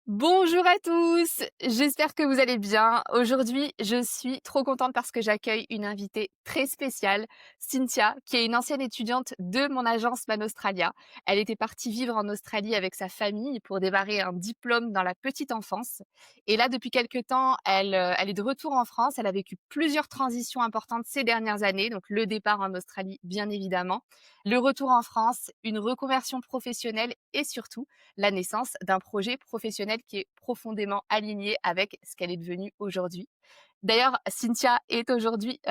Bonjour à tous, j'espère que vous allez bien. Aujourd'hui, je suis trop contente parce que j'accueille une invitée très spéciale, Cynthia, qui est une ancienne étudiante de mon agence Man Australia. Elle était partie vivre en Australie avec sa famille pour démarrer un diplôme dans la petite enfance. Et là, depuis quelques temps, elle est de retour en France. Elle a vécu plusieurs transitions importantes ces dernières années, donc le départ en Australie, bien évidemment, le retour en France, une reconversion professionnelle et surtout la naissance d'un projet professionnel qui est profondément aligné avec ce qu'elle est devenue aujourd'hui. D'ailleurs, Cynthia est aujourd'hui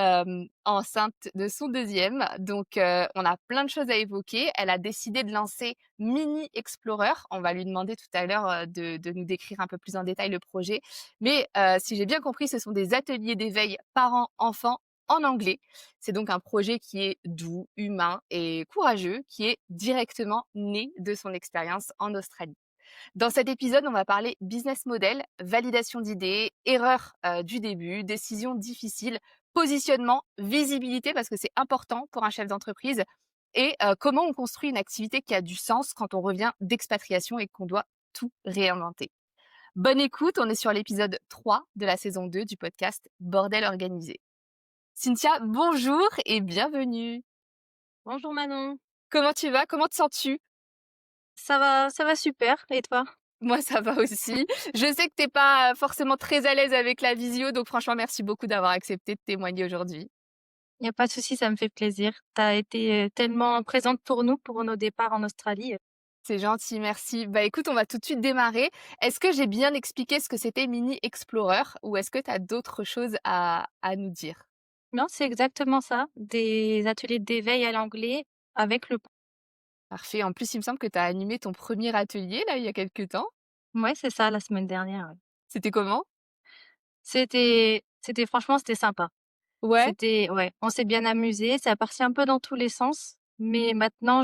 enceinte de son deuxième, donc on a plein de choses à évoquer. Elle a décidé de lancer Mini Explorer. On va lui demander tout à l'heure de nous décrire un peu plus en détail le projet. Mais si j'ai bien compris, ce sont des ateliers d'éveil parents-enfants en anglais. C'est donc un projet qui est doux, humain et courageux, qui est directement né de son expérience en Australie. Dans cet épisode, on va parler business model, validation d'idées, erreurs du début, décisions difficiles, positionnement, visibilité, parce que c'est important pour un chef d'entreprise, et comment on construit une activité qui a du sens quand on revient d'expatriation et qu'on doit tout réinventer. Bonne écoute, on est sur l'épisode 3 de la saison 2 du podcast Bordel organisé. Cynthia, bonjour et bienvenue. Bonjour Manon. Comment tu vas? Comment te sens-tu? Ça va super. Et toi? Moi, ça va aussi. Je sais que t'es pas forcément très à l'aise avec la visio, donc franchement, merci beaucoup d'avoir accepté de témoigner aujourd'hui. Il y a pas de souci, ça me fait plaisir. Tu as été, tellement présente pour nous, pour nos départs en Australie. C'est gentil, merci. Bah écoute, on va tout de suite démarrer. Est-ce que j'ai bien expliqué ce que c'était Mini Explorer ou est-ce que tu as d'autres choses à nous dire? Non, c'est exactement ça, des ateliers d'éveil à l'anglais avec le Parfait. En plus, il me semble que tu as animé ton premier atelier là, il y a quelques temps. ouais, c'est ça, la semaine dernière, ouais. C'était comment? C'était franchement, c'était sympa. Ouais, C'était ouais, on s'est bien amusé. Ça a parti un peu dans tous les sens, mais maintenant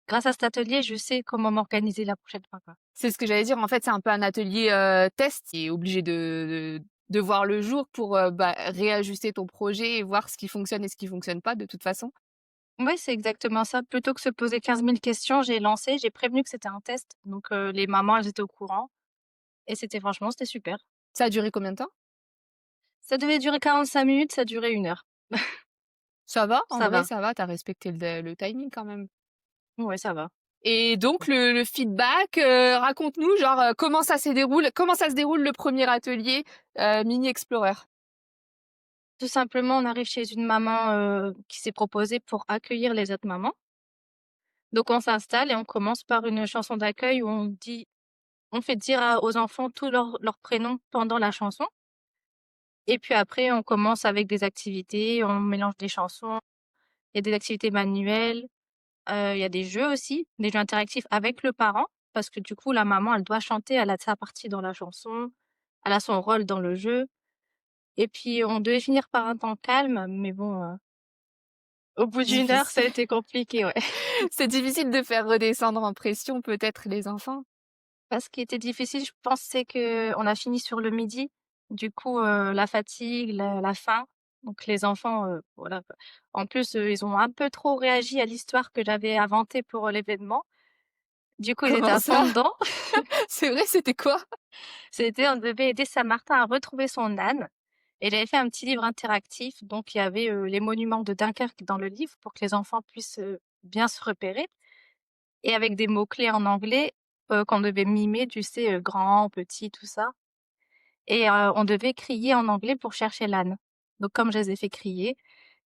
grâce à cet atelier, je sais comment m'organiser la prochaine fois, quoi. c'est ce que j'allais dire. En fait, c'est un peu un atelier test qui est obligé de voir le jour pour réajuster ton projet et voir ce qui fonctionne et ce qui fonctionne pas de toute façon. Ouais, c'est exactement ça. Plutôt que se poser 15 000 questions, j'ai prévenu que c'était un test, donc les mamans, elles étaient au courant et c'était super. Ça a duré combien de temps? Ça devait durer 45 minutes, ça a duré 1 heure. Ça va, en Ça vrai, va. ça va, tu as respecté le timing quand même. Ouais, ça va. Et donc le feedback, raconte-nous genre, comment ça se déroule le premier atelier, Mini Explorer? Tout simplement, on arrive chez une maman, qui s'est proposée pour accueillir les autres mamans. Donc on s'installe et on commence par une chanson d'accueil où on fait dire aux enfants tous leurs prénoms pendant la chanson et puis après on commence avec des activités, on mélange des chansons, il y a des activités manuelles. Il y a des jeux aussi, des jeux interactifs avec le parent, parce que du coup, la maman, elle doit chanter, elle a sa partie dans la chanson, elle a son rôle dans le jeu et puis on devait finir par un temps calme, mais bon, au bout d'1 heure, ça a Difficile. été compliqué, ouais. C'est difficile de faire redescendre en pression peut-être les enfants? Ce qui était difficile, je pense, c'est qu'on a fini sur le midi. Du coup, la fatigue, la faim, donc les enfants, voilà, quoi. En plus, ils ont un peu trop réagi à l'histoire que j'avais inventée pour, l'événement. Du coup, ils étaient Comment à fond ça? dedans. C'est vrai, c'était quoi? On devait aider Saint-Martin à retrouver son âne et j'avais fait un petit livre interactif, donc il y avait, les monuments de Dunkerque dans le livre pour que les enfants puissent, bien se repérer et avec des mots-clés en anglais, qu'on devait mimer, tu sais, grand, petit, tout ça et on devait crier en anglais pour chercher l'âne. Donc comme je les ai fait crier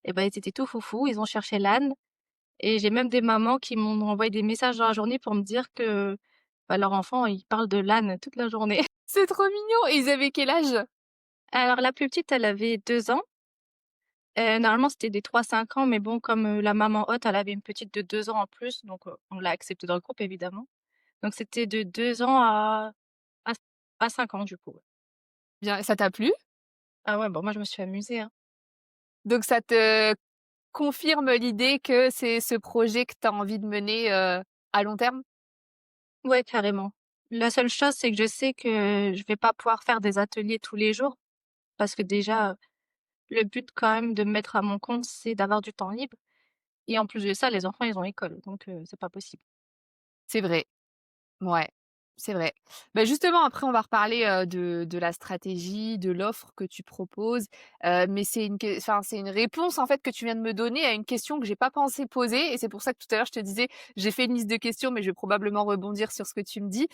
et ben, ils étaient tout foufous, ils ont cherché l'âne et j'ai même des mamans qui m'ont envoyé des messages dans la journée pour me dire que, bah, leur enfant, il parle de l'âne toute la journée. C'est trop mignon et ils avaient quel âge? Alors la plus petite, elle avait 2 ans. Normalement, c'était des 3-5 ans, mais bon, comme, la maman hôte, elle avait une petite de 2 ans en plus, donc on l'a acceptée dans le groupe évidemment. Donc c'était de 2 ans à à 5 ans du coup, ouais. Bien, ça t'a plu? Ah ouais, bon moi je me suis amusée, hein. Donc ça te confirme l'idée que c'est ce projet que tu as envie de mener, à long terme? Ouais, carrément. La seule chose, c'est que je sais que je vais pas pouvoir faire des ateliers tous les jours parce que déjà, le but quand même de me mettre à mon compte, c'est d'avoir du temps libre et en plus de ça, les enfants, ils ont école, donc c'est pas possible. C'est vrai, ouais. C'est vrai. Bah, justement, après, on va reparler, de la stratégie, de l'offre que tu proposes, mais c'est une réponse, en fait, que tu viens de me donner à une question que j'ai pas pensé poser et c'est pour ça que tout à l'heure, je te disais, j'ai fait une liste de questions, mais je vais probablement rebondir sur ce que tu me dis.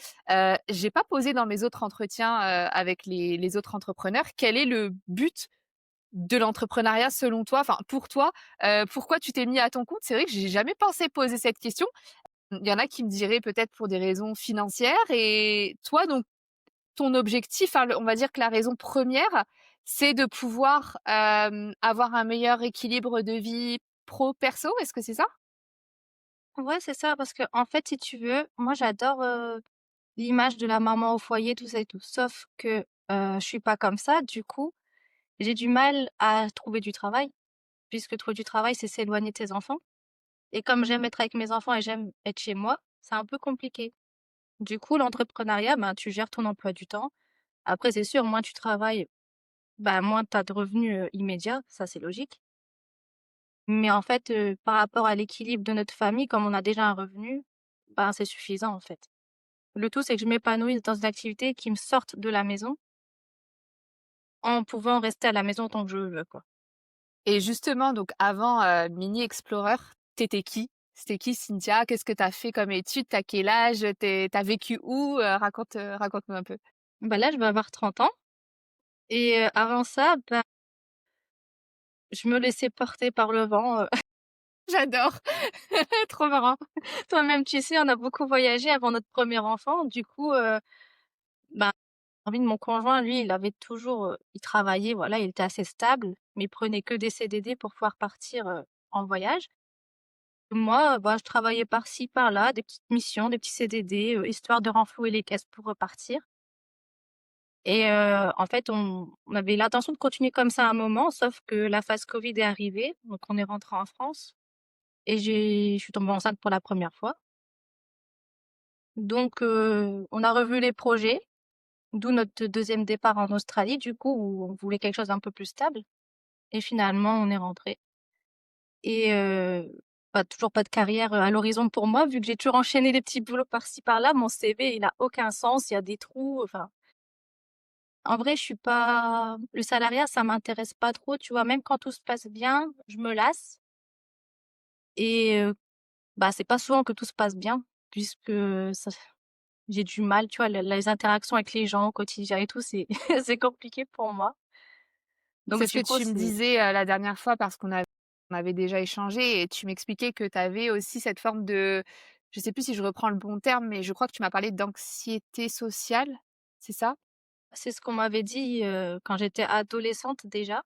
J'ai pas posé dans mes autres entretiens, avec les autres entrepreneurs, quel est le but de l'entrepreneuriat selon toi? Enfin, pour toi, pourquoi tu t'es mis à ton compte? C'est vrai que j'ai jamais pensé poser cette question. Il y en a qui me diraient peut-être pour des raisons financières et toi donc ton objectif, enfin le on va dire que la raison première, c'est de pouvoir, avoir un meilleur équilibre de vie pro perso, est-ce que c'est ça? Ouais, c'est ça, parce que en fait, si tu veux, moi j'adore, l'image de la maman au foyer, tout ça et tout. Sauf que, je suis pas comme ça, du coup, j'ai du mal à trouver du travail, puisque trouver du travail, c'est s'éloigner de tes enfants et comme j'aime être avec mes enfants et j'aime être chez moi, c'est un peu compliqué. Du coup, l'entrepreneuriat, ben, tu gères ton emploi du temps. Après, c'est sûr, moins tu travailles, bah, moins tu as de revenus, immédiats, ça c'est logique. Mais en fait, par rapport à l'équilibre de notre famille, comme on a déjà un revenu, ben, c'est suffisant, en fait. Le tout, c'est que je m'épanouisse dans une activité qui me sorte de la maison, en pouvant rester à la maison tant que je veux, quoi. Et justement donc avant, Mini Explorer, tu qui? C'était qui Cynthia? Qu'est-ce que tu as fait comme études? Tu as quel âge? Tu as vécu où? Raconte-moi un peu. Bah, là, je vais avoir 30 ans et avant ça, bah, je me laissais porter par le vent, J'adore, trop marrant. toi-même, tu sais, on a beaucoup voyagé avant notre premier enfant. Du coup, bah, envie de mon conjoint, lui, il avait toujours, il travaillait, voilà, il était assez stable, mais il prenait que des CDD pour pouvoir partir, en voyage. Moi, bah, je travaillais par-ci, par-là, des petites missions, des petits CDD, histoire de renflouer les caisses pour repartir et en fait, on avait l'intention de continuer comme ça un moment, sauf que la phase covid est arrivée, donc on est rentré en France et je suis tombée enceinte pour la première fois. Donc on a revu les projets, d'où notre deuxième départ en Australie, du coup, où on voulait quelque chose d'un peu plus stable et finalement on est rentré. Et bah, toujours pas de carrière, à l'horizon pour moi, vu que j'ai toujours enchaîné des petits boulots par-ci par-là. Mon CV, il a aucun sens, il y a des trous, enfin, en vrai, je suis pas le salariat, ça m'intéresse pas trop, tu vois? Même quand tout se passe bien, je me lasse et bah, c'est pas souvent que tout se passe bien puisque ça j'ai du mal, tu vois? Les interactions avec les gens au quotidien et tout, c'est c'est compliqué pour moi. Donc C'est ce que du coup, tu me c'est disais, la dernière fois parce on avait déjà échangé et tu m'expliquais que tu avais aussi cette forme de je sais plus si je reprends le bon terme, mais je crois que tu m'as parlé d'anxiété sociale, c'est ça? c'est ce qu'on m'avait dit, quand j'étais adolescente déjà.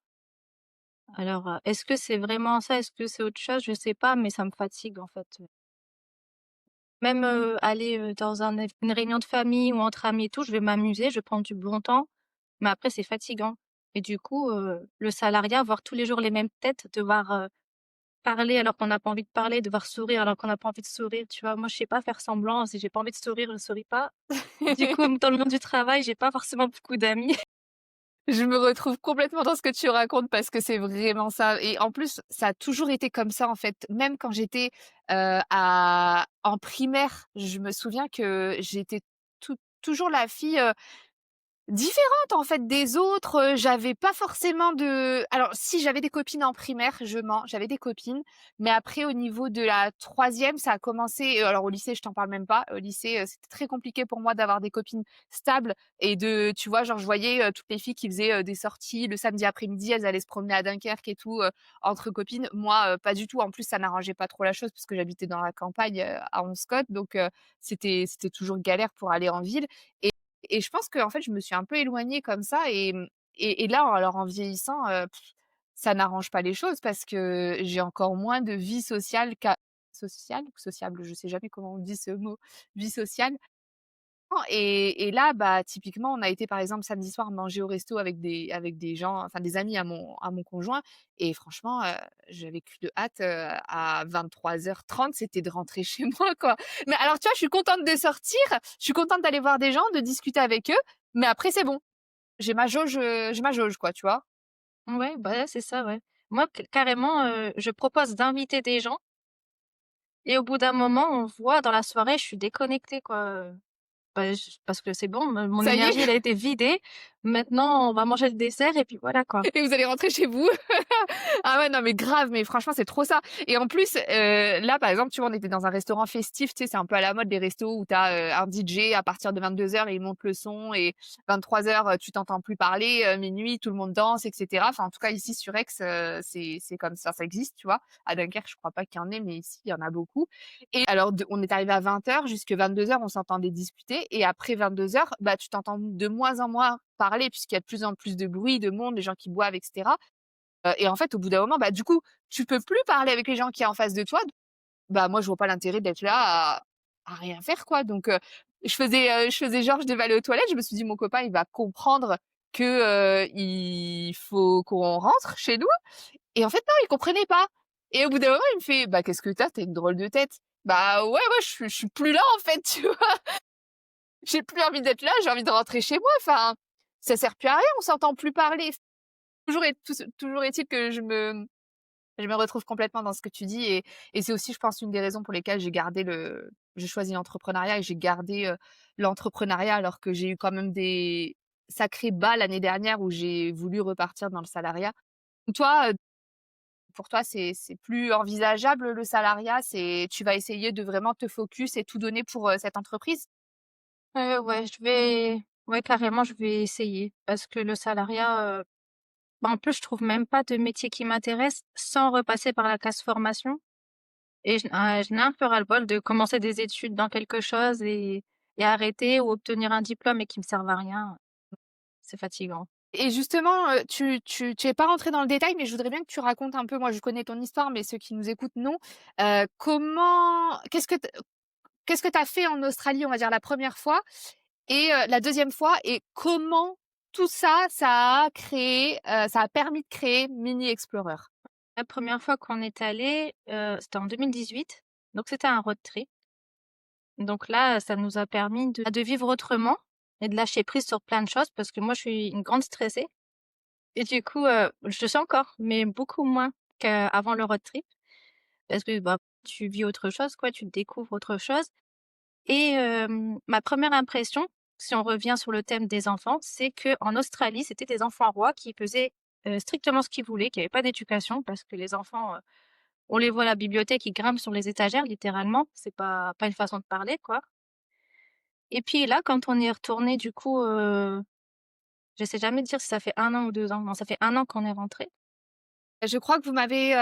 Alors, est-ce que c'est vraiment ça? Est-ce que c'est autre chose? Je sais pas, mais ça me fatigue, en fait. Même, aller, dans une réunion de famille ou entre amis et tout, je vais m'amuser, je vais prendre du bon temps, mais après c'est fatigant et du coup, le salariat, voir tous les jours les mêmes têtes, devoir, parler alors qu'on n'a pas envie de parler, devoir sourire alors qu'on n'a pas envie de sourire, tu vois? Moi, je sais pas faire semblant, si j'ai pas envie de sourire, je souris pas. Du coup, dans le monde du travail, j'ai pas forcément beaucoup d'amis. Je me retrouve complètement dans ce que tu racontes parce que c'est vraiment ça et en plus, ça a toujours été comme ça, en fait. Même quand j'étais, à en primaire, je me souviens que j'étais toujours la fille, différente en fait des autres, j'avais pas forcément de alors si j'avais des copines en primaire, je mens, j'avais des copines, mais après au niveau de la troisième, ça a commencé alors au lycée, je t'en parle même pas. Au lycée, c'était très compliqué pour moi d'avoir des copines stables et de tu vois, genre je voyais, toutes les filles qui faisaient, des sorties le samedi après-midi, elles allaient se promener à Dunkerque et tout, entre copines. Moi, pas du tout. En plus, ça n'arrangeait pas trop la chose parce que j'habitais dans la campagne, à Onskotte, donc c'était toujours galère pour aller en ville et je pense qu'en fait, je me suis un peu éloignée comme ça et là, alors en vieillissant, ça n'arrange pas les choses parce que j'ai encore moins de vie sociale sociale ou sociable? Je sais jamais comment on dit ce mot, vie sociale. Et là, bah, typiquement, on a été, par exemple, samedi soir manger au resto avec des gens, enfin des amis à mon conjoint et franchement, j'avais qu'une hâte, à 23h30, c'était de rentrer chez moi, quoi. Mais alors, tu vois, je suis contente de sortir, je suis contente d'aller voir des gens, de discuter avec eux, mais après c'est bon. J'ai ma jauge, quoi, tu vois? Ouais, bah, ouais, c'est ça, ouais. Moi, carrément, je propose d'inviter des gens et au bout d'un moment, on voit dans la soirée, je suis déconnectée, quoi, bah, parce que c'est bon, mon Ça y énergie, est, elle a été vidée. Maintenant, on va manger le dessert et puis voilà, quoi. et vous allez rentrer chez vous. Ah ouais, non, mais grave, mais franchement, c'est trop ça. Et en plus, là, par exemple, tu vois, on était dans un restaurant festif, tu sais, c'est un peu à la mode, les restos où tu as, un DJ à partir de 22h et il monte le son et 23h, tu t'entends plus parler, minuit, tout le monde danse et cetera. Enfin, en tout cas, ici sur Aix, c'est comme ça existe, tu vois? À Dunkerque, je crois pas qu'il y en ait, mais ici, il y en a beaucoup. Et alors de on est arrivé à 20h jusque 22h, on s'entendait discuter et après 22h, bah, tu t'entends de moins en moins parler puisqu'il y a de plus en plus de bruit, de monde, des gens qui boivent et cetera. Et en fait, au bout d'un moment, bah, du coup, tu peux plus parler avec les gens qui est en face de toi. Bah, moi, je vois pas l'intérêt d'être là à rien faire, quoi. Donc, je faisais genre, je devais aller aux toilettes. Je me suis dit: «Mon copain, il va comprendre que, il faut qu'on rentre chez nous». Et en fait, non, il comprenait pas. Et au bout d'un moment, il me fait: «Bah, qu'est-ce que tu as? Tu as une drôle de tête». Bah, ouais, ouais, je suis plus là, en fait, tu vois? J'ai plus envie d'être là, j'ai envie de rentrer chez moi. Enfin, ça sert plus à rien, on s'entend plus parler. Toujours est-il que je me retrouve complètement dans ce que tu dis et c'est aussi, je pense, une des raisons pour lesquelles j'ai choisi l'entrepreneuriat et j'ai gardé, l'entrepreneuriat alors que j'ai eu quand même des sacrés bas l'année dernière où j'ai voulu repartir dans le salariat. Toi, pour toi, c'est plus envisageable le salariat? Tu vas essayer de vraiment te focus et tout donner pour, cette entreprise? Ouais, ouais, carrément, je vais essayer parce que le salariat, bah, en plus, je trouve même pas de métier qui m'intéresse sans repasser par la case formation et j'en ai un peu ras-le-bol de commencer des études dans quelque chose et arrêter ou obtenir un diplôme et qui me serve à rien. C'est fatigant. Et justement, tu es pas rentré dans le détail, mais je voudrais bien que tu racontes un peu, moi je connais ton histoire, mais ceux qui nous écoutent non. Comment qu'est-ce que tu as fait en Australie, on va dire la première fois et la deuxième fois et comment tout ça, ça a permis de créer Mini Explorer? La première fois qu'on est allé, c'était en 2018, donc c'était un road trip. Donc là, ça nous a permis de vivre autrement et de lâcher prise sur plein de choses parce que moi, je suis une grande stressée et du coup, je le suis encore, mais beaucoup moins qu'avant le road trip parce que, bah, tu vis autre chose, quoi, tu découvres autre chose et ma première impression, si on revient sur le thème des enfants, c'est qu'en Australie, c'était des enfants rois qui faisaient, strictement ce qu'ils voulaient, qui avaient pas d'éducation parce que les enfants, on les voit à la bibliothèque, ils grimpent sur les étagères littéralement, c'est pas une façon de parler, quoi. Et puis là, quand on est retourné du coup, je sais jamais dire si ça fait 1 an ou 2 ans. Non, ça fait 1 an qu'on est rentré. Je crois que vous m'avez,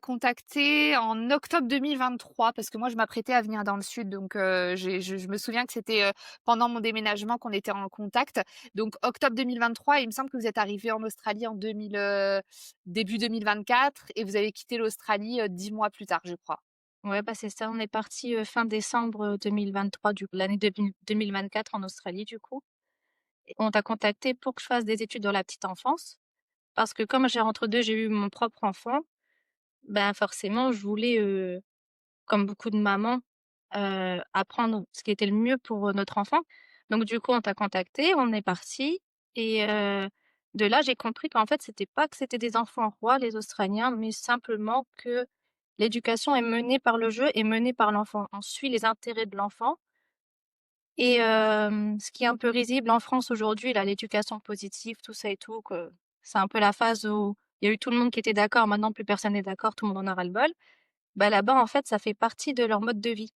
contactée en octobre 2023 parce que moi je m'apprêtais à venir dans le sud donc je me souviens que c'était, pendant mon déménagement qu'on était en contact. Donc octobre 2023 et il me semble que vous êtes arrivés en Australie en début 2024 et vous avez quitté l'Australie, 10 mois plus tard, je crois. Ouais, bah, c'est ça, on est parti fin décembre, 2023 du coup, l'année 2024 en Australie du coup. Et on t'a contacté pour que je fasse des études dans la petite enfance parce que comme j'ai entre 2 j'ai eu mon propre enfant, ben, forcément je voulais, comme beaucoup de mamans, apprendre ce qui était le mieux pour, notre enfant. Donc du coup, on t'a contacté, on est parti et de là, j'ai compris qu'en fait, c'était pas que c'était des enfants rois, les Australiens, mais simplement que l'éducation est menée par le jeu et menée par l'enfant. On suit les intérêts de l'enfant et ce qui est un peu risible en France aujourd'hui, là, l'éducation positive, tout ça et tout, que c'est un peu la phase où il y a eu tout le monde qui était d'accord, maintenant plus personne n'est d'accord, tout le monde en a ras-le-bol. Bah, là-bas, en fait, ça fait partie de leur mode de vie.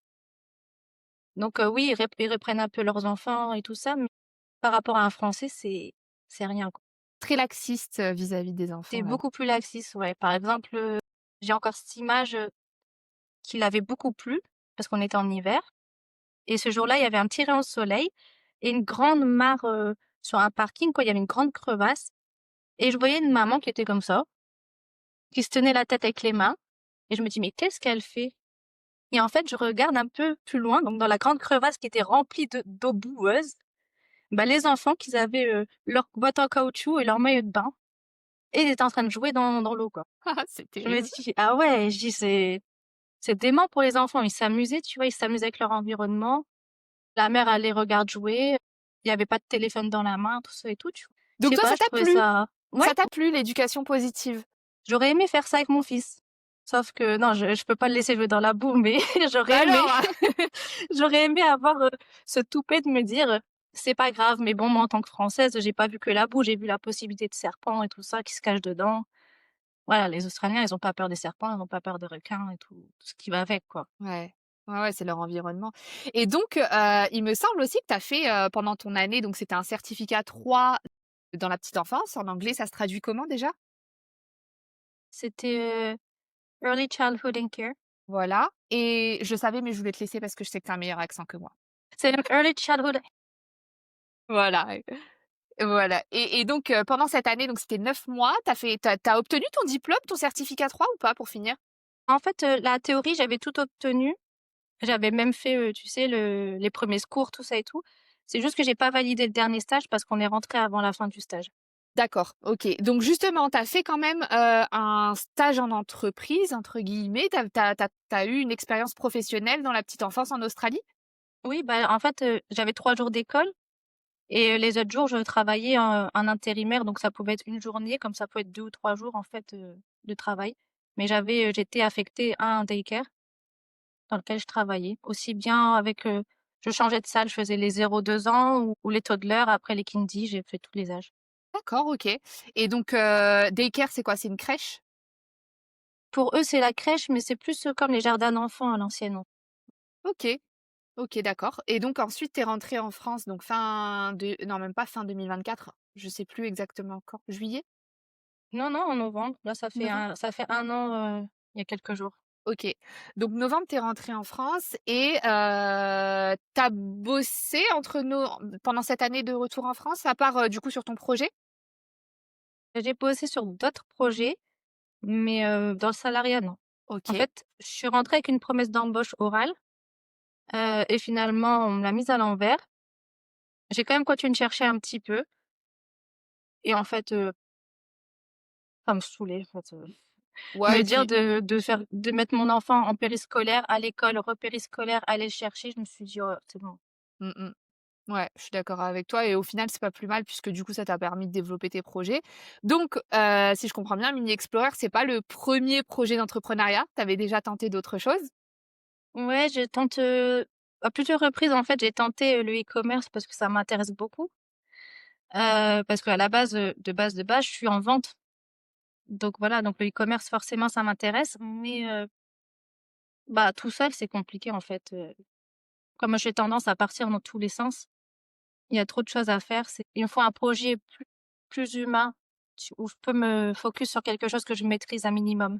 Donc oui, ils reprennent un peu leurs enfants et tout ça, mais par rapport à un Français, c'est rien, quoi. Très laxiste, vis-à-vis des C'est enfants là. beaucoup plus laxiste, ouais. Par exemple, j'ai encore cette image, qu'il avait beaucoup plu, parce qu'on était en hiver et ce jour-là, il y avait un petit rayon de soleil et une grande mare, sur un parking, quoi. Il y avait une grande crevasse et je voyais une maman qui était comme ça, qui se tenait la tête avec les mains et je me dis: «Mais qu'est-ce qu'elle fait?» Et en fait, je regarde un peu plus loin, donc dans la grande crevasse qui était remplie d'eau boueuse. Bah, les enfants qu'ils avaient, leurs bottes en caoutchouc et leur maillot de bain et ils étaient en train de jouer dans l'eau, quoi. C'est Je me terrible. dis: «Ah ouais», je dis: «C'est dément pour les enfants». Ils s'amusaient, tu vois? Ils s'amusaient avec leur environnement. La mère, elle les regarde jouer. Il y avait pas de téléphone dans la main, tout ça et tout, tu vois? Je Donc sais toi, pas, ça je t'a trouvais plu? ça ouais, Ça t'a plu l'éducation positive? j'aurais aimé faire ça avec mon fils. Sauf que non, je peux pas le laisser jouer dans la boue, mais j'aurais Bah aimé non! j'aurais aimé avoir, ce toupet de me dire, «C'est pas grave», mais bon, moi, en tant que Française, j'ai pas vu que la boue, j'ai vu la possibilité de serpents et tout ça qui se cachent dedans. Voilà, les Australiens, ils ont pas peur des serpents, ils ont pas peur des requins et tout ce qui va avec, quoi. Ouais. Ouais, ouais, c'est leur environnement et donc il me semble aussi que tu as fait, pendant ton année donc c'était un certificat 3 dans la petite enfance. En anglais, ça se traduit comment déjà? C'était, Early Childhood and Care. Voilà et je savais mais je voulais te laisser parce que je sais que tu as un meilleur accent que moi. C'est donc Early Childhood. Voilà et voilà et donc pendant cette année, donc c'était 9 mois, tu as obtenu ton diplôme, ton certificat 3 ou pas pour finir? En fait, la théorie, j'avais tout obtenu. J'avais même fait, tu sais, les premiers secours, tout ça et tout. C'est juste que j'ai pas validé le dernier stage parce qu'on est rentré avant la fin du stage. D'accord, OK. Donc justement, tu as fait quand même, un «stage en entreprise» entre guillemets. Tu as eu une expérience professionnelle dans la petite enfance en Australie? Oui, bah, en fait, j'avais 3 jours d'école et les autres jours, je travaillais en intérimaire, donc ça pouvait être une journée, comme ça peut être 2 ou 3 jours, en fait, de travail. Mais j'étais affectée à un daycare dans lequel je travaillais, aussi bien avec, je changeais de salle, je faisais les 0-2 ans ou les toddlers, après les kindy, j'ai fait tous les âges. D'accord, OK et donc daycare, c'est quoi? C'est une crèche? Pour eux, c'est la crèche, mais c'est plus, comme les jardins d'enfants à l'ancienne, en OK, OK, d'accord et donc ensuite tu es rentrée en France donc fin de non même pas fin 2024, je sais plus exactement quand, juillet? non, non, en novembre. Là, Novembre? ça fait 1 an, il y a quelques jours. OK. Donc novembre, tu es rentrée en France et tu as bossé pendant cette année de retour en France, à part, du coup sur ton projet? J'ai bossé sur d'autres projets, mais dans le salariat, non. En OK. fait, je suis rentrée avec une promesse d'embauche orale, et finalement, on me l'a mise à l'envers. J'ai quand même continué de chercher un petit peu et en fait, ça me saoulait, en fait, Ouais me et dire puis de mettre mon enfant en périscolaire, à l'école, repériscolaire, aller le chercher, je me suis dit: «Oh, c'est bon». mmh mh. Ouais, je suis d'accord avec toi et au final, c'est pas plus mal puisque du coup, ça t'a permis de développer tes projets. Donc si je comprends bien, Mini Explorer, c'est pas le premier projet d'entrepreneuriat? Tu avais déjà tenté d'autres choses? Ouais, je tente, à plusieurs reprises, en fait, j'ai tenté, le e-commerce parce que ça m'intéresse beaucoup. Parce qu'à la base, de base, je suis en vente. Donc voilà, donc le e-commerce forcément ça m'intéresse, mais bah, tout seul c'est compliqué en fait, comme j'ai tendance à partir dans tous les sens, il y a trop de choses à faire, il me faut un projet plus humain, où je peux me focus sur quelque chose que je maîtrise un minimum.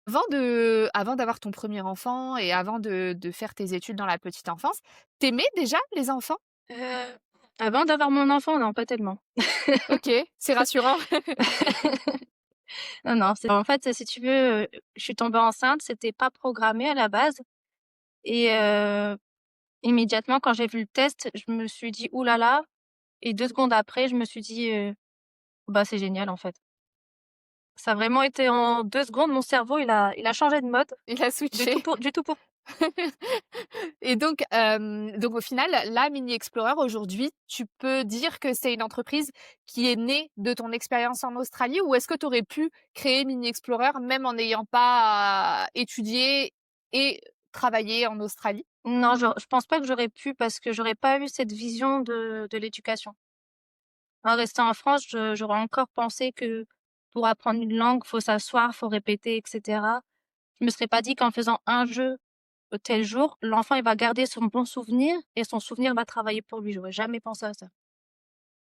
Avant d'avoir ton premier enfant et avant de faire tes études dans la petite enfance, tu déjà les enfants? Heu, Avant d'avoir mon enfant, non, pas tellement. OK, c'est rassurant. Non, non, c'est en fait, si tu veux, je suis tombée enceinte, c'était pas programmé à la base et immédiatement quand j'ai vu le test, je me suis dit: «Ouh là là», et 2 secondes après, je me suis dit, «Bah, c'est génial en fait». Ça a vraiment été en 2 secondes, mon cerveau il a changé de mode, Il a switché. du tout pour Et donc au final, là, Mini Explorer, aujourd'hui, tu peux dire que c'est une entreprise qui est née de ton expérience en Australie? Ou est-ce que tu aurais pu créer Mini Explorer même en n'ayant pas étudié et travaillé en Australie? non, je pense pas que j'aurais pu parce que j'aurais pas eu cette vision de l'éducation. En restant en France, j'aurais encore pensé que pour apprendre une langue, faut s'asseoir, faut répéter et cetera. Je me serais pas dit qu'en faisant un jeu, tel jour, l'enfant il va garder son bon souvenir et son souvenir va travailler pour lui. J'aurais jamais pensé à ça.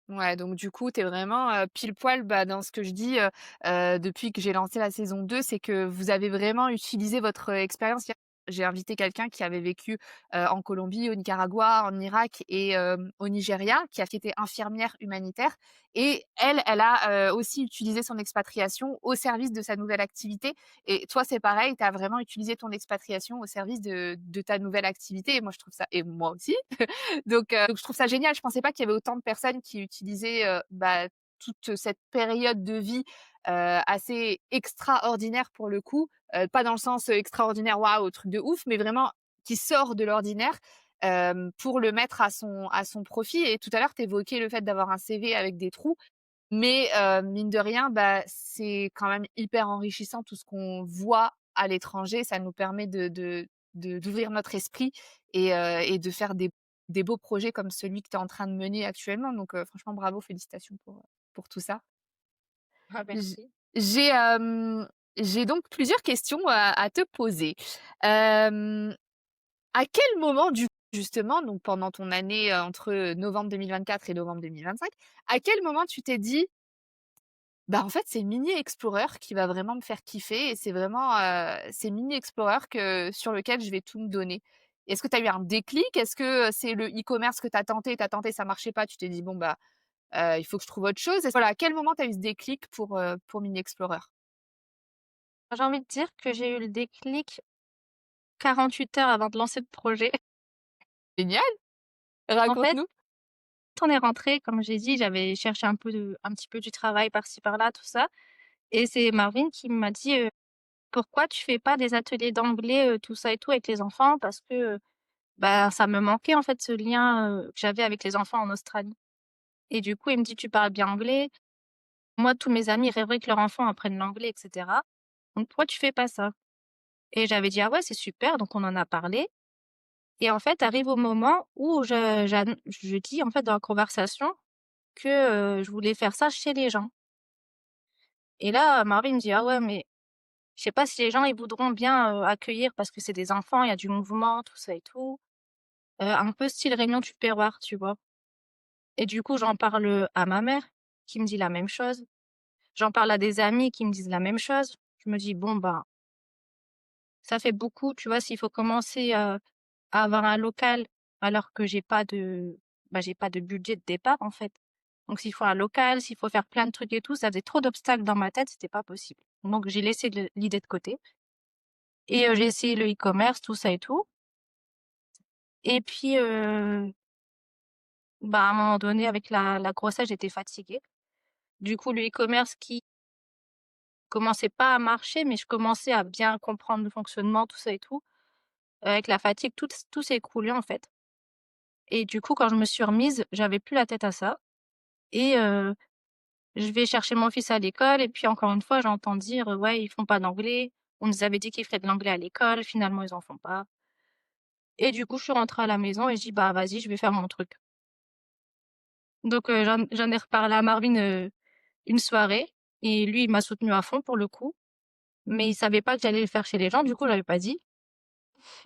Ouais, donc du coup, tu es vraiment, pile poil, bah, dans ce que je dis, depuis que j'ai lancé la saison 2, c'est que vous avez vraiment utilisé votre expérience. J'ai invité quelqu'un qui avait vécu, en Colombie, au Nicaragua, en Irak et au Nigeria, qui était infirmière humanitaire et elle a, aussi utilisé son expatriation au service de sa nouvelle activité et toi, c'est pareil, tu as vraiment utilisé ton expatriation au service de ta nouvelle activité et moi, je trouve ça et moi aussi. Donc je trouve ça génial. Je pensais pas qu'il y avait autant de personnes qui utilisaient, bah, toute cette période de vie, assez extraordinaire pour le coup, pas dans le sens, extraordinaire, waouh, truc de ouf, mais vraiment qui sort de l'ordinaire, pour le mettre à son profit et tout à l'heure, tu évoquais le fait d'avoir un CV avec des trous, mais mine de rien, bah, c'est quand même hyper enrichissant tout ce qu'on voit à l'étranger, ça nous permet d'ouvrir notre esprit et de faire des beaux projets comme celui que tu es en train de mener actuellement. Donc franchement bravo, félicitations pour tout ça. Ah J merci. j'ai, j'ai donc plusieurs questions à te poser. Hem, à quel moment justement, donc pendant ton année, entre novembre 2024 et novembre 2025, à quel moment tu t'es dit: «Bah, en fait, c'est Mini Explorer qui va vraiment me faire kiffer et c'est vraiment, c'est Mini Explorer sur lequel je vais tout me donner»? Est-ce que tu as eu un déclic? Est-ce que, c'est le e-commerce que tu as tenté, ça marchait pas, tu t'es dit: «Bon, bah, il faut que je trouve autre chose»? Voilà, à quel moment tu as eu ce déclic pour Mini Explorer? J'ai envie de dire que j'ai eu le déclic 48 heures avant de lancer le projet. Génial! En fait, Raconte-nous. quand on est rentré, comme j'ai dit, j'avais cherché un petit peu du travail par-ci par-là, tout ça et c'est Marvin qui m'a dit, «Pourquoi tu fais pas des ateliers d'anglais, tout ça et tout avec les enfants?» parce que, bah, ça me manquait en fait ce lien, que j'avais avec les enfants en Australie et du coup, il me dit: «Tu parles bien anglais». Moi, tous mes amis rêveraient que leurs enfants apprennent l'anglais et cetera. Donc pourquoi tu fais pas ça? Et j'avais dit: «Ah ouais, c'est super», donc on en a parlé et en fait, arrive au moment où je dis, en fait, dans la conversation que, je voulais faire ça chez les gens et là, Marvin me dit: «Ah ouais, mais je sais pas si les gens, ils voudront bien, accueillir parce que c'est des enfants, il y a du mouvement, tout ça et tout». Un peu style réunion du Tupperware, tu vois? Et du coup, j'en parle, à ma mère qui me dit la même chose. J'en parle à des amis qui me disent la même chose. Je me dis: «Bon, ben, ça fait beaucoup», tu vois? S'il faut commencer, à avoir un local alors que j'ai pas de budget de départ, en fait. Donc s'il faut un local, s'il faut faire plein de trucs et tout, ça faisait trop d'obstacles dans ma tête, c'était pas possible. Donc j'ai laissé l'idée de côté et j'ai essayé le e-commerce, tout ça et tout et puis, bah, à un moment donné, avec la grossesse, j'étais fatiguée. Du coup, le e-commerce qui commençait pas à marcher, mais je commençais à bien comprendre le fonctionnement, tout ça et tout. Avec la fatigue, tout s'est écroulé, en fait et du coup, quand je me suis remise, j'avais plus la tête à ça et je vais chercher mon fils à l'école et puis encore une fois, j'entends dire: «Ouais, ils font pas d'anglais. On nous avait dit qu'ils feraient de l'anglais à l'école, finalement ils en font pas» et du coup, je suis rentrée à la maison et je dis: «Bah, vas-y, je vais faire mon truc». Donc j'en ai reparlé à Marvin, une soirée et lui, il m'a soutenue à fond pour le coup, mais il savait pas que j'allais le faire chez les gens, du coup, j'avais pas dit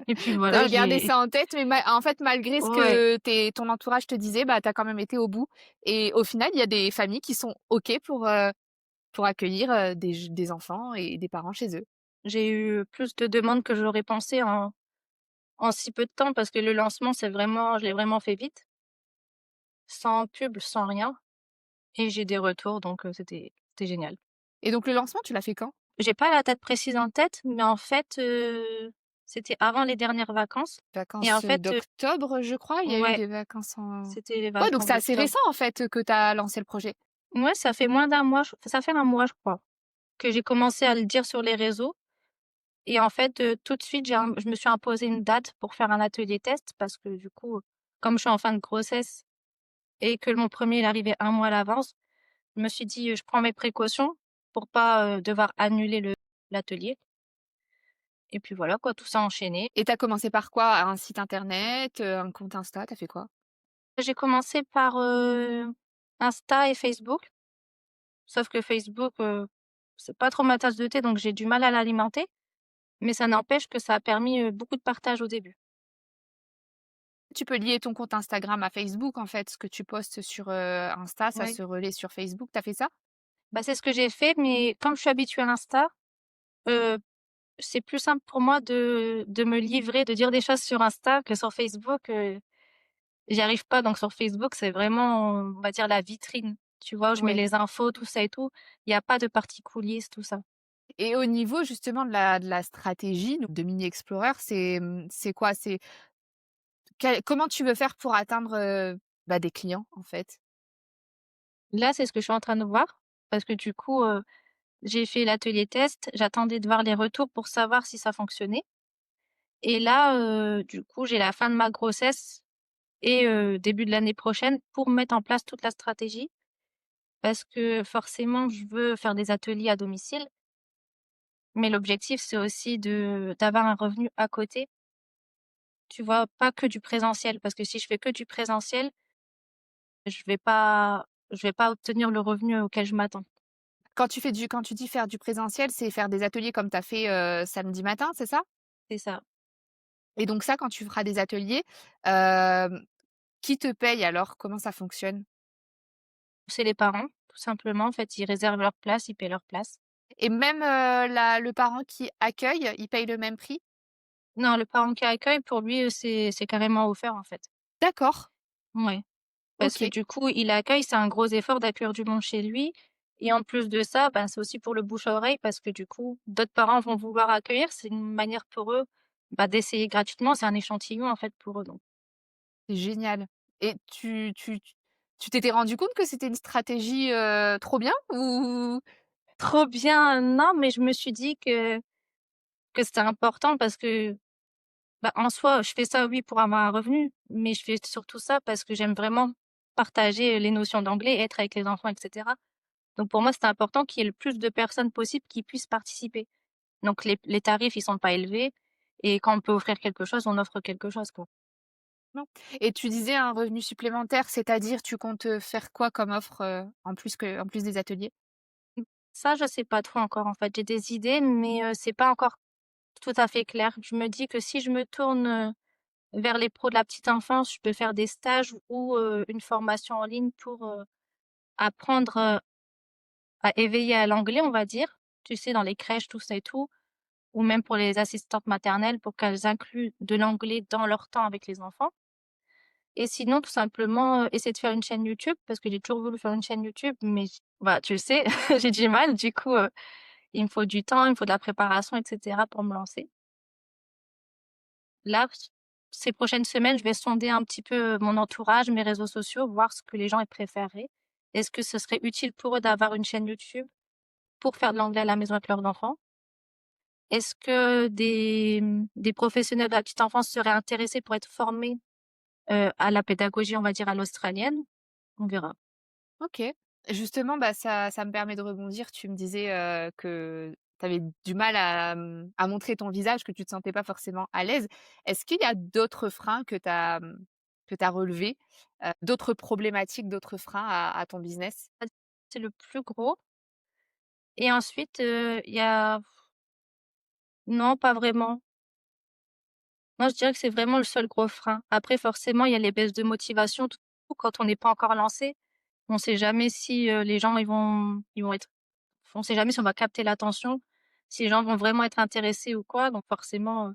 et puis Tu voilà, avais gardé j'ai ça en tête, mais en fait, malgré ce ouais, que ton entourage te disait, bah, tu as quand même été au bout et au final, il y a des familles qui sont OK pour accueillir, des enfants et des parents chez eux. j'ai eu plus de demandes que j'aurais pensé en si peu de temps parce que le lancement, je l'ai vraiment fait vite, sans pub, sans rien et j'ai des retours donc c'était génial. Et donc le lancement, tu l'as fait quand? J'ai pas la date précise en tête, mais en fait, c'était avant les dernières vacances et en Vacances, fait, d'octobre, je crois? Il y a eu ouais, des vacances en c'était les ouais, donc vacances c'est assez d'octobre. récent, en fait, que tu as lancé le projet? Ouais, ça fait moins d'un mois, ça fait un mois, je crois, que j'ai commencé à le dire sur les réseaux et en fait, tout de suite, je me suis imposé une date pour faire un atelier test parce que du coup, comme je suis en fin de grossesse et que mon premier il arrivait un mois à l'avance, je me suis dit: «Je prends mes précautions pour pas, devoir annuler le l'atelier» et puis voilà quoi, tout s'est enchaîné. Et tu as commencé par quoi? Un site internet, un compte Insta? Tu as fait quoi? J'ai commencé par, Insta et Facebook, sauf que Facebook, c'est pas trop ma tasse de thé, donc j'ai du mal à l'alimenter, mais ça n'empêche que ça a permis, beaucoup de partage au début. Tu peux lier ton compte Instagram à Facebook, en fait. Ce que tu postes sur, Insta, ça Oui. se relaie sur Facebook. Tu as fait ça? Bah, c'est ce que j'ai fait, mais comme je suis habituée à Insta, heu, c'est plus simple pour moi de me livrer, de dire des choses sur Insta que sur Facebook, j'y arrive pas. Donc sur Facebook, c'est vraiment, on va dire la vitrine, tu vois? Où je mets Ouais. les infos, tout ça et tout. Il y a pas de partie coulisses, tout ça. Et au niveau justement de la stratégie, donc de Mini Explorer, c'est quoi? Comment tu veux faire pour atteindre, bah, des clients, en fait? Là, c'est ce que je suis en train de voir parce que du coup, j'ai fait l'atelier test, j'attendais de voir les retours pour savoir si ça fonctionnait et là, du coup, j'ai la fin de ma grossesse et début de l'année prochaine pour mettre en place toute la stratégie parce que forcément, je veux faire des ateliers à domicile Mais l'objectif, c'est aussi de d'avoir un revenu à côté, tu vois? Pas que du présentiel, parce que si je fais que du présentiel, je vais pas obtenir le revenu auquel je m'attends. Quand tu dis faire du présentiel, c'est faire des ateliers comme tu as fait, samedi matin, c'est ça? C'est ça. Et donc ça, quand tu feras des ateliers, hem, qui te paye alors? Comment ça fonctionne? C'est les parents, tout simplement. En fait, ils réservent leur place, ils paient leur place. Et même, la le parent qui accueille, il paye le même prix? Non, le parent qui accueille, pour lui, c'est carrément offert, en fait. D'accord, Ouais, parce que OK. du coup, il accueille, c'est un gros effort d'accueillir du monde chez lui et en plus de ça, ben, c'est aussi pour le bouche à oreille parce que du coup, d'autres parents vont vouloir accueillir. C'est une manière pour eux, bah, d'essayer gratuitement. C'est un échantillon, en fait, pour eux, donc C'est génial. Et tu t'étais rendu compte que c'était une stratégie, trop bien ou? trop bien, non, mais je me suis dit que c'était important parce que, bah, en soi, je fais ça, oui, pour avoir un revenu, mais je fais surtout ça parce que j'aime vraiment partager les notions d'anglais, être avec les enfants et cetera. Donc pour moi, c'était important qu'il y ait le plus de personnes possible qui puissent participer. Donc les tarifs, ils sont pas élevés et quand on peut offrir quelque chose, on offre quelque chose, quoi. Non. Et tu disais un revenu supplémentaire, c'est-à-dire tu comptes, faire quoi comme offre, en plus des ateliers? Mmh, ça, je sais pas trop encore, en fait. J'ai des idées, mais c'est pas encore tout à fait clair. Je me dis que si je me tourne, vers les pros de la petite enfance, je peux faire des stages ou une formation en ligne pour, apprendre, à éveiller à l'anglais, on va dire. Tu sais, dans les crèches, tout ça et tout, ou même pour les assistantes maternelles pour qu'elles incluent de l'anglais dans leur temps avec les enfants. Et sinon, tout simplement, essayer de faire une chaîne YouTube parce que j'ai toujours voulu faire une chaîne YouTube, mais bah, tu le sais, j'ai du mal. Du coup, il me faut du temps, il me faut de la préparation et cetera pour me lancer. Là, ces prochaines semaines, je vais sonder un petit peu mon entourage, mes réseaux sociaux, voir ce que les gens, ils préféreraient. Est-ce que ce serait utile pour eux d'avoir une chaîne YouTube pour faire de l'anglais à la maison avec leurs enfants? Est-ce que des professionnels de la petite enfance seraient intéressés pour être formés, à la pédagogie, on va dire, à l'australienne? On verra. OK. Justement, bah, ça me permet de rebondir. Tu me disais, que tu avais du mal à montrer ton visage, que tu te sentais pas forcément à l'aise. Est-ce qu'il y a d'autres freins que tu as relevés, d'autres problématiques, d'autres freins à ton business? C'est le plus gros et ensuite, il y a non, pas vraiment. Moi, je dirais que c'est vraiment le seul gros frein. Après forcément, il y a les baisses de motivation, tout quand on n'est pas encore lancé. On sait jamais si, les gens ils vont être on sait jamais si on va capter l'attention, si les gens vont vraiment être intéressés ou quoi. Donc forcément,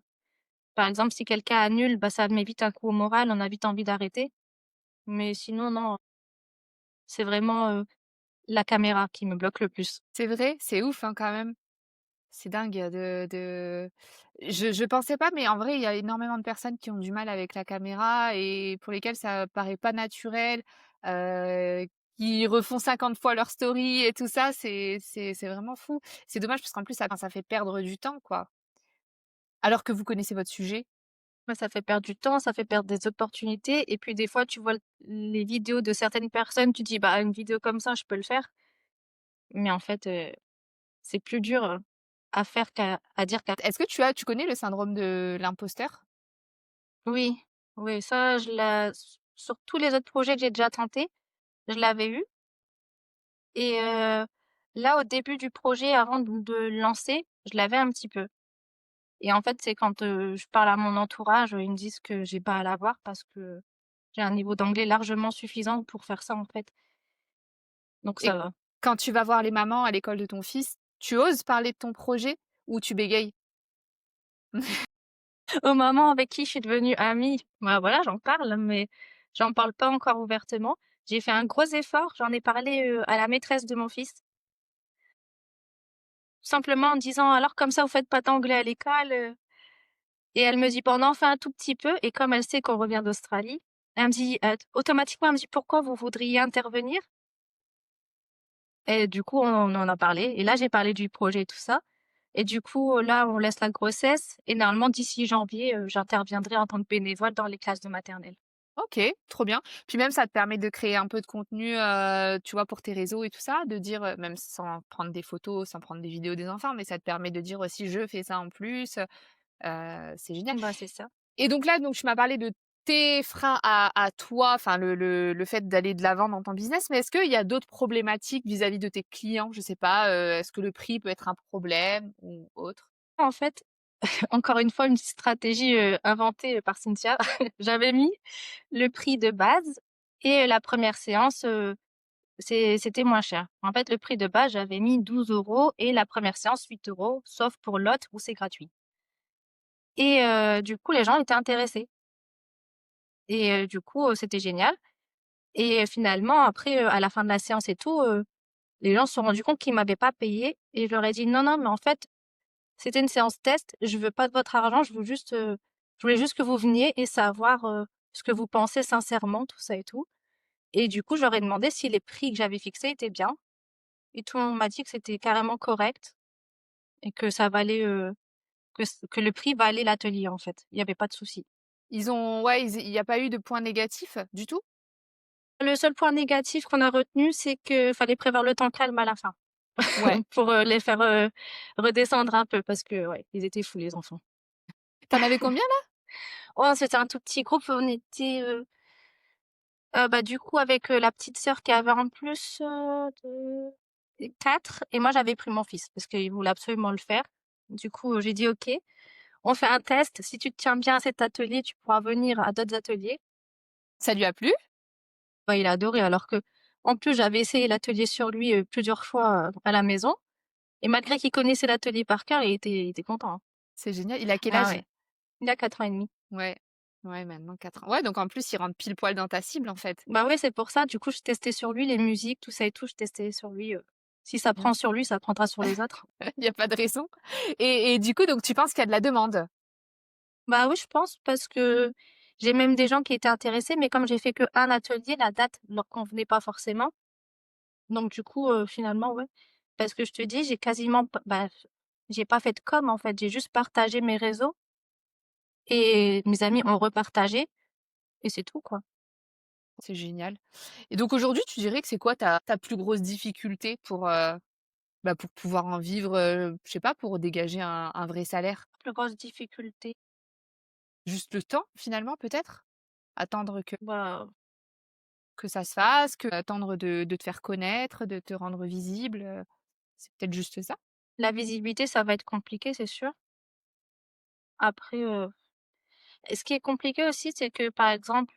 par exemple, si quelqu'un annule, bah, ça met vite un coup au moral, on a vite envie d'arrêter. Mais sinon, non, c'est vraiment, la caméra qui me bloque le plus. C'est vrai? C'est ouf, hein, quand même. C'est dingue, je pensais pas, mais en vrai, il y a énormément de personnes qui ont du mal avec la caméra et pour lesquelles ça paraît pas naturel, heu, qui refont 50 fois leur story et tout ça, c'est vraiment fou. C'est dommage parce qu'en plus ça fait perdre du temps, quoi. Alors que vous connaissez votre sujet. Ouais, ça fait perdre du temps, ça fait perdre des opportunités et puis des fois, tu vois les vidéos de certaines personnes, tu dis: «Bah, une vidéo comme ça, je peux le faire». Mais en fait, c'est plus dur, à faire qu'à dire qu'à Est-ce que tu connais le syndrome de l'imposteur? oui, oui, ça, je l'ai sur tous les autres projets que j'ai déjà tentés, je l'avais eu et là, au début du projet, avant de le lancer, je l'avais un petit peu et en fait, c'est quand, je parle à mon entourage, ils me disent que j'ai pas à l'avoir parce que j'ai un niveau d'anglais largement suffisant pour faire ça, en fait, donc Et ça va. quand tu vas voir les mamans à l'école de ton fils, tu oses parler de ton projet ou tu bégayes? Aux mamans avec qui je suis devenue amie, bah, voilà, j'en parle, mais j'en parle pas encore ouvertement. J'ai fait un gros effort, j'en ai parlé, à la maîtresse de mon fils, simplement en disant: «Alors comme ça vous faites pas d'anglais à l'école?» Et elle me dit: «Bah, on en fait un tout petit peu» et comme elle sait qu'on revient d'Australie, elle me dit, automatiquement, elle me dit: «Pourquoi vous voudriez intervenir?» Et du coup, on en a parlé et là, j'ai parlé du projet et tout ça et du coup, là, on laisse la grossesse et normalement d'ici janvier, j'interviendrai en tant que bénévole dans les classes de maternelle. OK, trop bien. Puis même ça te permet de créer un peu de contenu, tu vois, pour tes réseaux et tout ça? De dire, même sans prendre des photos, sans prendre des vidéos des enfants, mais ça te permet de dire aussi: «Je fais ça en plus», c'est génial. Bah, c'est ça. Et donc là, donc tu m'as parlé de tes freins à toi, enfin le fait d'aller de l'avant dans ton business, mais est-ce qu'il y a d'autres problématiques vis-à-vis de tes clients? Je sais pas, est-ce que le prix peut être un problème ou autre? En fait, encore une fois, une stratégie, inventée par Cynthia. J'avais mis le prix de base et la première séance, c'était moins cher. En fait, le prix de base, j'avais mis 12 € et la première séance 8 €, sauf pour l'autre où c'est gratuit et du coup, les gens étaient intéressés et du coup, c'était génial et finalement après, à la fin de la séance et tout, les gens se sont rendus compte qu'ils m'avaient pas payé et je leur ai dit: «Non, non, mais en fait, c'était une séance test, je veux pas de votre argent, je voulais juste que vous veniez et savoir, ce que vous pensez sincèrement, tout ça et tout» et du coup, je leur ai demandé si les prix que j'avais fixés étaient bien et tout le monde m'a dit que c'était carrément correct et que ça valait, que le prix valait l'atelier, en fait. Il y avait pas de souci. Ils ont ouais, il y a pas eu de points négatifs du tout? Le seul point négatif qu'on a retenu, c'est que fallait prévoir le temps calme à la fin Ouais. pour, les faire, redescendre un peu parce que, ouais, ils étaient fous les enfants. Tu en avais combien là? Oh, c'était un tout petit groupe, on était, bah, du coup avec, la petite sœur qui avait en plus, 4 et moi j'avais pris mon fils parce qu'il voulait absolument le faire. Du coup, j'ai dit: «OK, on fait un test, si tu te tiens bien à cet atelier, tu pourras venir à d'autres ateliers». Ça lui a plu? Bah, il a adoré alors qu'en plus j'avais essayé l'atelier sur lui, plusieurs fois, à la maison et malgré qu'il connaissait l'atelier par cœur, il était content, hein. C'est génial. Il a quel Ah âge? ouais, il a 4 ans et demi. Ouais. Ouais, maintenant 4 ans. Ouais, donc en plus, il rentre pile poil dans ta cible, en fait. Bah, ouais, c'est pour ça, du coup, je testais sur lui les musiques, tout ça et tout, je testais sur lui, si ça Mmh. prend sur lui, ça prendra sur les autres. Il y a pas de raison. Et du coup, donc tu penses qu'il y a de la demande? Bah, oui, je pense parce que j'ai même des gens qui étaient intéressés, mais comme j'ai fait que un atelier, la date leur convenait pas forcément. Donc du coup, finalement, ouais. Parce que je te dis, j'ai quasiment p bah, j'ai pas fait de com, en fait, j'ai juste partagé mes réseaux et mes amis ont repartagé et c'est tout, quoi. C'est génial. Et donc aujourd'hui, tu dirais que c'est quoi ta plus grosse difficulté pour, bah, pour pouvoir en vivre, je sais pas, pour dégager un vrai salaire? Plus grosse difficulté, Juste le temps finalement peut-être? Attendre bah, que ça se fasse, que attendre de te faire connaître, de te rendre visible, c'est peut-être juste ça? la visibilité, ça va être compliqué, c'est sûr. Après, et ce qui est compliqué aussi, c'est que, par exemple,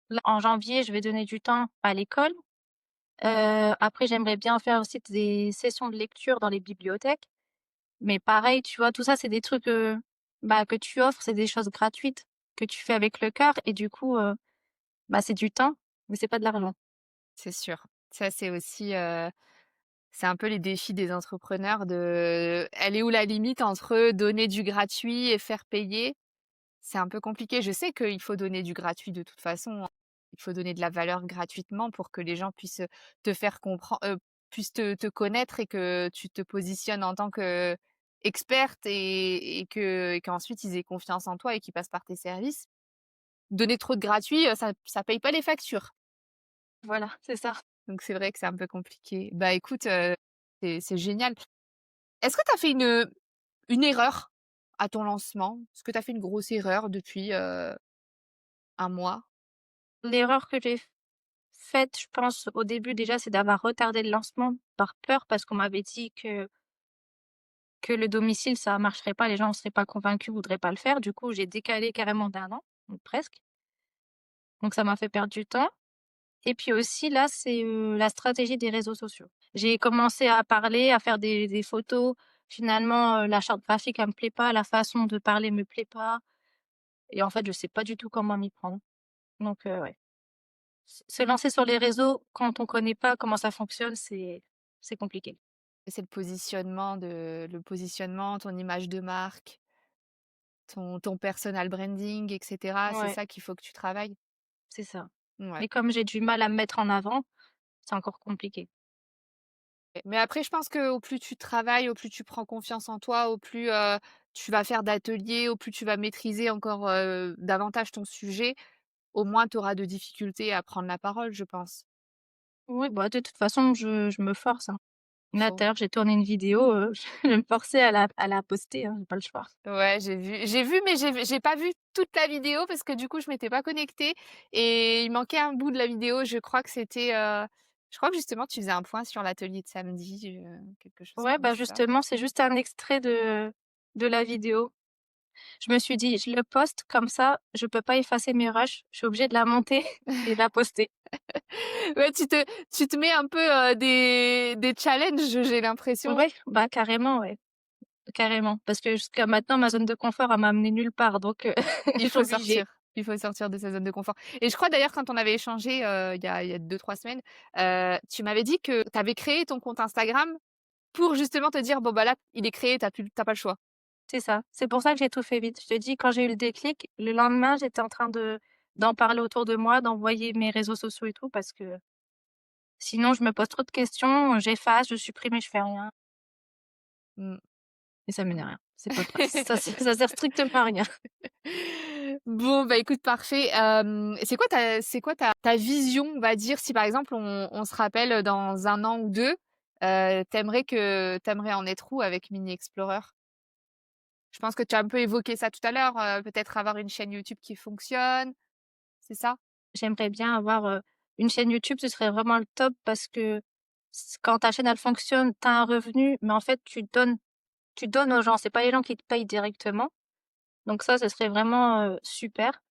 là, en janvier, je vais donner du temps à l'école. Après, j'aimerais bien faire aussi des sessions de lecture dans les bibliothèques. Mais pareil, tu vois, tout ça, c'est des trucs, bah, que tu offres, c'est des choses gratuites que tu fais avec le cœur et du coup, bah, c'est du temps, mais c'est pas de l'argent. C'est sûr. Ça, c'est aussi, c'est un peu les défis des entrepreneurs de elle est où la limite entre donner du gratuit et faire payer? C'est un peu compliqué. Je sais qu'il faut donner du gratuit de toute façon, hein. Il faut donner de la valeur gratuitement pour que les gens puissent, te faire comprendre, puissent te connaître et que tu te positionnes en tant qu'experte et qu'ensuite ils aient confiance en toi et qu'ils passent par tes services. Donner trop de gratuit, ça paye pas les factures. Voilà, c'est ça. Donc c'est vrai que c'est un peu compliqué. Bah, écoute, c'est génial. Est-ce que tu as fait une erreur à ton lancement? Est-ce que tu as fait une grosse erreur depuis, 1 mois? L'erreur que j'ai faite, je pense, au début, déjà, c'est d'avoir retardé le lancement par peur parce qu'on m'avait dit que le domicile, ça marcherait pas, les gens ne seraient pas convaincus, voudraient pas le faire. Du coup, j'ai décalé carrément d'un an, donc presque. Donc ça m'a fait perdre du temps et puis aussi, là, c'est, la stratégie des réseaux sociaux. J'ai commencé à parler, à faire des photos. Finalement, la charte graphique, elle me plaît pas, la façon de parler me plaît pas et en fait, je sais pas du tout comment m'y prendre. Donc ouais. Se lancer sur les réseaux quand on connaît pas comment ça fonctionne, c'est compliqué. C'est le positionnement, ton image de marque, ton personal branding et cetera, c'est Ouais, ça qu'il faut que tu travailles? c'est ça. Ouais. Mais comme j'ai du mal à me mettre en avant, c'est encore compliqué. Mais après je pense qu'au plus tu travailles, au plus tu prends confiance en toi, au plus, tu vas faire d'ateliers, au plus tu vas maîtriser encore, davantage ton sujet, au moins tu auras de difficultés à prendre la parole, je pense. Oui, bah, de toute façon, je me force, hein. Là, tout Faut à l'heure, j'ai tourné une vidéo, je vais me forcer à la poster, hein, j'ai pas le choix. Ouais, j'ai vu, mais j'ai pas vu toute la vidéo parce que du coup, je m'étais pas connectée et il manquait un bout de la vidéo. Je crois que justement, tu faisais un point sur l'atelier de samedi, quelque chose Ouais, comme bah, ça. justement, c'est juste un extrait de la vidéo. Je me suis dit: «Je le poste comme ça, je peux pas effacer mes rushs, je suis obligée de la monter et de la poster». Ouais, tu te mets un peu, des challenges, j'ai l'impression. Ouais, bah, carrément, ouais, carrément. Parce que jusqu'à maintenant, ma zone de confort, elle m'a amenée nulle part, donc Il je suis faut obligée. sortir. Il faut sortir de sa zone de confort et je crois d'ailleurs quand on avait échangé, il y a 2-3 semaines, tu m'avais dit que tu avais créé ton compte Instagram pour justement te dire: «Bon, bah, là, il est créé, tu pas le choix». C'est ça. C'est pour ça que j'ai tout fait vite. Je te dis, quand j'ai eu le déclic, le lendemain, j'étais en train d'en parler autour de moi, d'envoyer mes réseaux sociaux et tout, parce que sinon je me pose trop de questions, j'efface, je supprime et je fais rien Mmh. et ça mène à rien. C'est pas ça sert strictement à rien. Bon, bah, écoute, parfait. C'est quoi ta vision, on va dire, si par exemple on se rappelle, dans 1 an ou 2, tu en être où avec Mini Explorer? Je pense que tu as un peu évoqué ça tout à l'heure, peut-être avoir une chaîne YouTube qui fonctionne, c'est ça? J'aimerais bien avoir, une chaîne YouTube, ce serait vraiment le top parce que quand ta chaîne elle fonctionne, tu as un revenu, mais en fait tu donnes aux gens, c'est pas les gens qui te payent directement. Donc ça, ce serait vraiment, super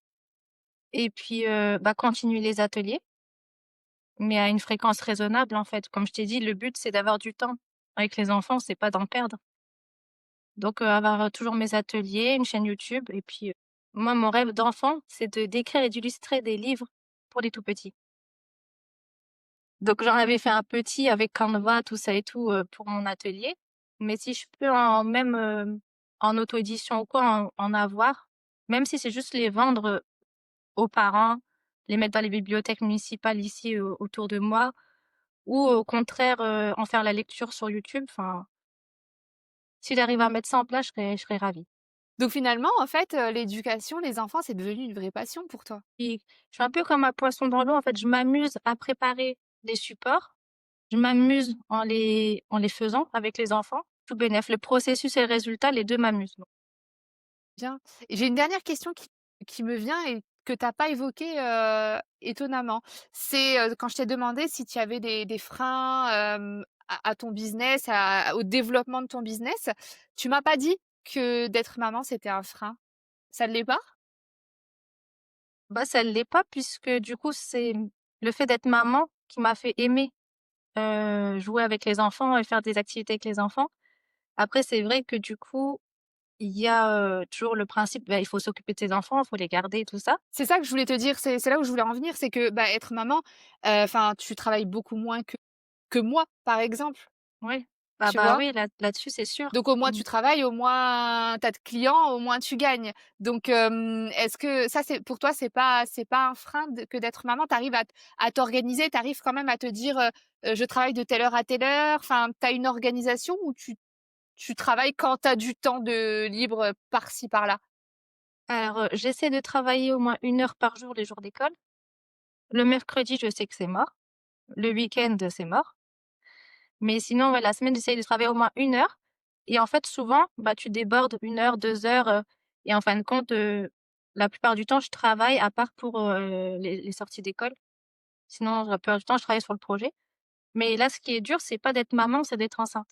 et puis, bah, continuer les ateliers. Mais à une fréquence raisonnable, en fait. Comme je t'ai dit, le but, c'est d'avoir du temps. Avec les enfants, c'est pas d'en perdre. Donc, avoir, toujours mes ateliers, une chaîne YouTube et puis, moi, mon rêve d'enfant, c'est de d'écrire et d'illustrer des livres pour les tout petits. Donc j'en avais fait un petit avec Canva, tout ça et tout, pour mon atelier. Mais si je peux en même, en auto-édition ou quoi, en avoir, même si c'est juste les vendre, aux parents, les mettre dans les bibliothèques municipales ici, autour de moi, ou au contraire, en faire la lecture sur YouTube, enfin, si j'arrive à mettre ça en place, je serais ravie. Donc finalement, en fait, l'éducation, les enfants, c'est devenu une vraie passion pour toi? Puis, je suis un peu comme un poisson dans l'eau, en fait, je m'amuse à préparer des supports, je m'amuse en les faisant avec les enfants, tout bénef. Le processus et le résultat, les 2 m'amusent. Bien. Et j'ai une dernière question qui me vient et que tu as pas évoquée, étonnamment. C'est, quand je t'ai demandé si tu avais des freins, à ton business, au développement de ton business, tu m'as pas dit que d'être maman, c'était un frein. Ça ne l'est pas? Bah, ça l'est pas puisque du coup, c'est, le fait d'être maman qui m'a fait aimer, jouer avec les enfants et faire des activités avec les enfants. Après, c'est vrai que du coup, il y a, toujours le principe, bah, il faut s'occuper de ses enfants, il faut les garder et tout ça. C'est ça que je voulais te dire, c'est là où je voulais en venir, c'est que, bah, être maman, enfin, tu travailles beaucoup moins que moi, par exemple, Oui. Ah tu bah, vois? oui, là-dessus, c'est sûr. Donc au moins Mmh. tu travailles, au moins tu as de clients, au moins tu gagnes. Donc est-ce que ça c'est pour toi c'est pas un frein que d'être maman? Tu arrives à t'organiser, tu arrives quand même à te dire, «Je travaille de telle heure à telle heure», enfin tu as une organisation ou tu travailles quand tu as du temps de libre, par-ci par-là? Alors, j'essaie de travailler au moins 1 heure par jour les jours d'école. Le mercredi, je sais que c'est mort. Le week-end, c'est mort. Mais sinon, ouais, la semaine, j'essaie de travailler au moins 1 heure et en fait, souvent, bah, tu débordes 1 heure, 2 heures, et en fin de compte, la plupart du temps, je travaille à part pour, les sorties d'école. Sinon, la plupart du temps, je travaille sur le projet. Mais là, ce qui est dur, c'est pas d'être maman, c'est d'être enceinte.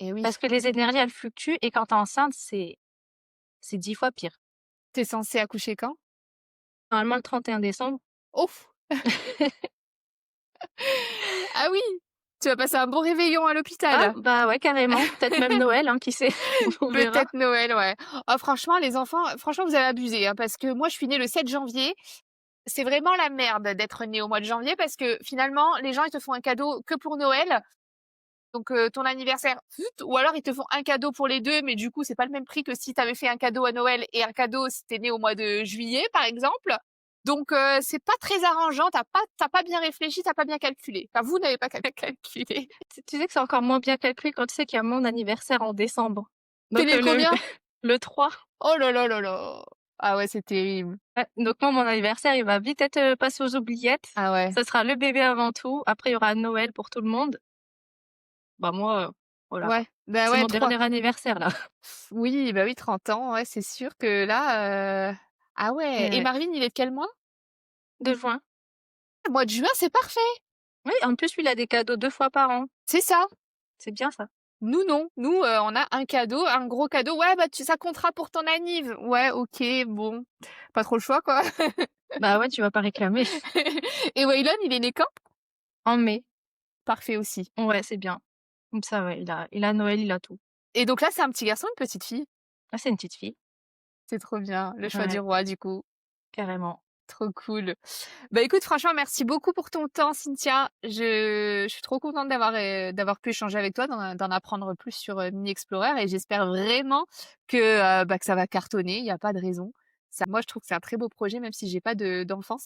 Eh oui, Parce que les énergies, elles fluctuent et quand tu es enceinte, c'est 10 fois pire. tu es censée accoucher quand? Normalement, le 31 décembre. Ouf! Ah oui! Tu vas passer un bon réveillon à Ah, l'hôpital. bah, ouais, carrément. Peut-être même Noël, hein, qui sait? On verra. Peut-être Noël, ouais. Oh franchement les enfants, franchement vous avez abusé, hein, parce que moi je suis née le 7 janvier. C'est vraiment la merde d'être né au mois de janvier parce que finalement, les gens, ils te font un cadeau que pour Noël. Donc, ton anniversaire, zut, ou alors ils te font un cadeau pour les 2, mais du coup, c'est pas le même prix que si tu avais fait un cadeau à Noël et un cadeau si tu né au mois de juillet, par exemple. Donc, c'est pas très arrangeant. T'as pas bien réfléchi, t'as pas bien calculé. Enfin, vous n'avez pas bien calculé. Tu sais que c'est encore moins bien calculé quand tu sais qu'il y a mon anniversaire en décembre. Tu Donc, né le le combien? le 3. Oh là là là là! Ah ouais, c'est terrible. Ouais, donc moi, mon anniversaire, il va vite être, passé aux oubliettes. Ah ouais. Ça sera le bébé avant tout. Après, il y aura Noël pour tout le monde. Bah, moi, voilà Ouais, quoi. bah, C'est ouais, mon 3. dernier anniversaire là. Oui, bah, oui, 30 ans, ouais, c'est sûr que là, ah ouais, et Ouais. Marvin, il est de quel mois? De juin. Mois de juin, c'est parfait! Oui, en plus, lui, il a des cadeaux 2 fois par an. C'est ça. C'est bien ça. Nous, non. Nous, on a un cadeau, un gros cadeau. «Ouais, bah, tu ça comptera pour ton anniv». Ouais, OK, bon, pas trop le choix, quoi. Bah, ouais, tu vas pas réclamer. Et Waylon, il est né quand? En mai. Parfait aussi. Ouais, c'est bien. Comme ça, ouais, il a Noël, il a tout. Et donc là, c'est un petit garçon, une petite fille? Ah, c'est une petite fille. C'est trop bien, le choix du Ouais, roi, du coup. carrément. Trop cool. Bah, écoute, franchement, merci beaucoup pour ton temps, Cynthia. Je suis trop contente d'avoir pu échanger avec toi, d'en apprendre plus sur, Mini Explorer, et j'espère vraiment que, bah, que ça va cartonner. Il y a pas de raison. Ça moi, je trouve que c'est un très beau projet, même si j'ai pas d'enfant,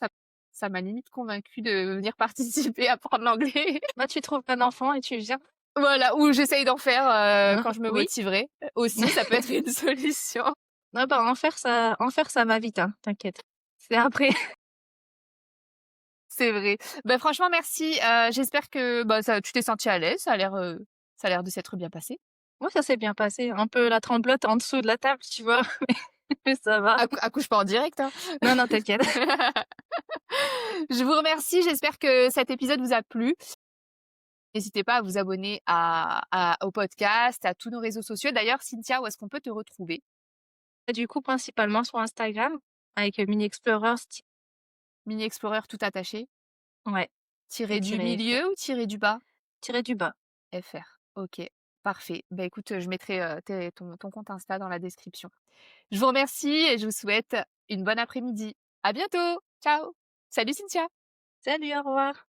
ça m'a limite convaincue de venir participer, apprendre l'anglais. Bah, tu trouves un enfant et tu viens. Voilà, ou j'essaye d'en faire, quand je me Oui. motiverai. Aussi, ça peut être une solution. Ah bah, en faire ça va vite, hein, t'inquiète. C'est après. C'est vrai. Bah, franchement, merci. J'espère que, bah, ça tu t'es sentie à l'aise. Ça a l'air de s'être bien passé. Moi, ça s'est bien passé. Un peu la tremblote en dessous de la table, tu vois? Mais ça va. Accouche pas en direct, hein. Non, non, t'inquiète. Je vous remercie. J'espère que cet épisode vous a plu. N'hésitez pas à vous abonner au podcast, à tous nos réseaux sociaux. D'ailleurs, Cynthia, où est-ce qu'on peut te retrouver? Du coup, principalement sur Instagram avec, Mini Explorers Mini Explorer tout attaché, ouais, et tiré du tiret FR. milieu ou tiré du bas? Tiret du bas. FR. OK, parfait. Bah, écoute, je mettrai, ton compte Insta dans la description. Je vous remercie et je vous souhaite une bonne après-midi. À bientôt. Ciao. Salut Cynthia. Salut, au revoir.